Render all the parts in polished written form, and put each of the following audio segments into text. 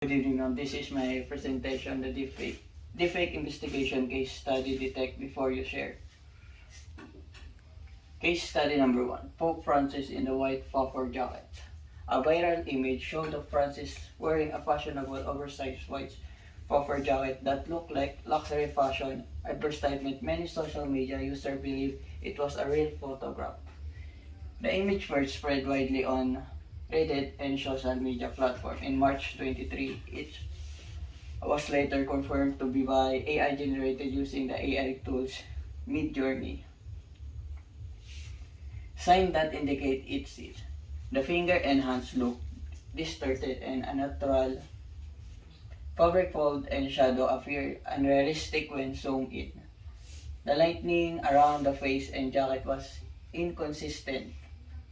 Good evening, ma'am. This is my presentation, the deepfake investigation case study detect before you share. Case study number 1, Pope Francis in the white puffer jacket. A viral image showed of Francis wearing a fashionable oversized white puffer jacket that looked like luxury fashion advertisement. Many social media users believe it was a real photograph. The image first spread widely on Reddit and social media platform in March 23. It was later confirmed to be by AI generated using the AI tools Midjourney. Signs that indicate it's it. The finger and hands look distorted and unnatural. Fabric fold and shadow appear unrealistic when zoomed in. The lighting around the face and jacket was inconsistent.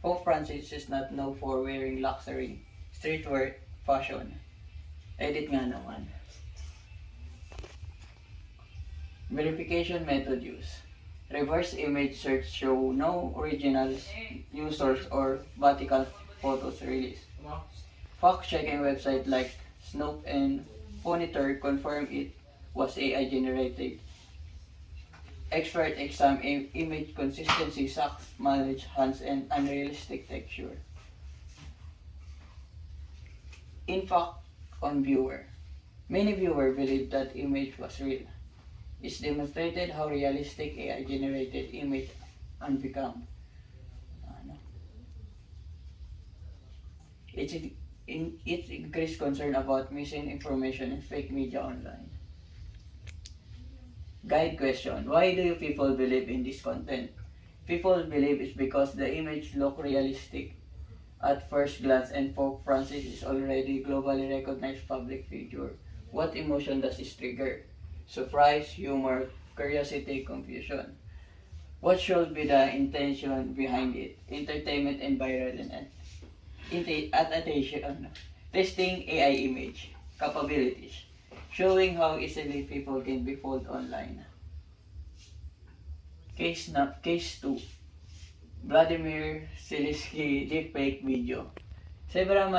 Pope Francis is not known for wearing luxury streetwear fashion. Edit nga naman. Verification method use. Reverse image search show no original news source or Vatican photos released. Fact-checking website like Snoop and Ponitor confirm it was AI generated. Expert exam image consistency, sucks, mileage, hands, and unrealistic texture. Impact on viewer. Many viewers believe that image was real. It's demonstrated how realistic AI generated image can become. It increased concern about missing information and fake media online. Guide question. Why do you people believe in this content? People believe it's because the image look realistic at first glance and Pope Francis is already globally recognized public figure. What emotion does this trigger? Surprise, humor, curiosity, confusion. What should be the intention behind it? Entertainment and viral attention. Testing AI image capabilities. Showing how easily people can be fooled online. Case 2. Vladimir Zelensky deepfake video. Several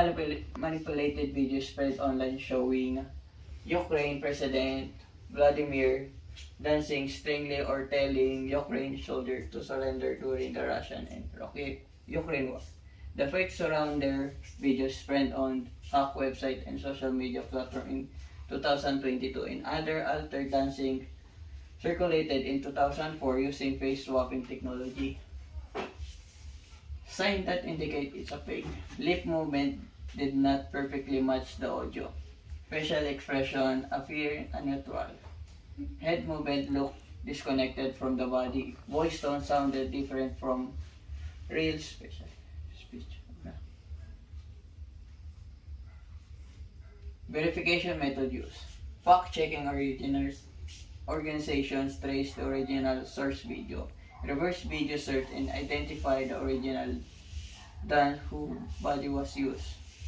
manipulated videos spread online showing Ukraine President Vladimir dancing strangely or telling Ukraine soldiers to surrender during the Russian and Ukraine war. The fake surround their videos spread on hack website and social media platform in 2022 and other altered dancing circulated in 2004 using face swapping technology. Signs that indicate it's a fake. Lip movement did not perfectly match the audio. Facial expression appeared unnatural. Head movement looked disconnected from the body. Voice tone sounded different from real speech. Verification method use. Fact-checking organizations trace the original source video. Reverse video search and identify the original than who body was used.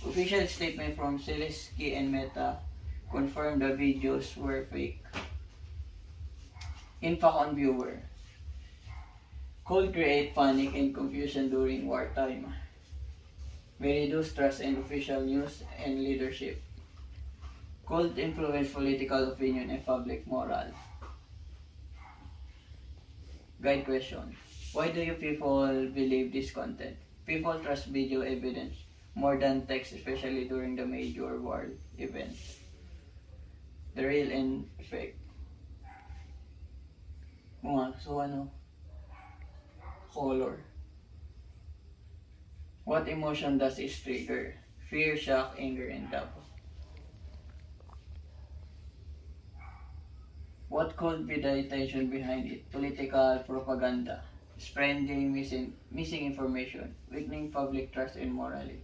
Official statement from Zelensky and Meta confirmed the videos were fake. Impact on viewer. Could create panic and confusion during wartime. May reduce trust in official news and leadership. Could influence political opinion and public moral. Guide question. Why do you people believe this content? People trust video evidence more than text, especially during the major world events. The real and fake. Color. What emotion does it trigger? Fear, shock, anger, and doubt. What could be the intention behind it? Political propaganda, spreading missing information, weakening public trust and morality.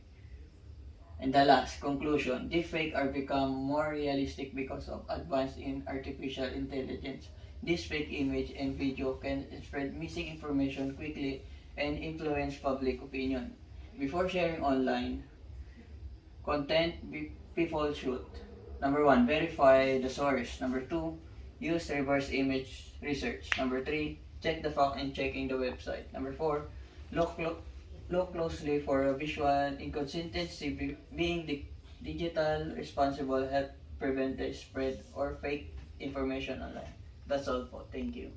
And the last conclusion, deepfake are become more realistic because of advance in artificial intelligence. This fake image and video can spread missing information quickly and influence public opinion. Before sharing online content, people should: number 1, verify the source. Number 2, use reverse image research. Number 3, check the fact and checking the website. Number 4, look closely for a visual inconsistency being digital responsible help prevent the spread or fake information online. That's all po. Thank you.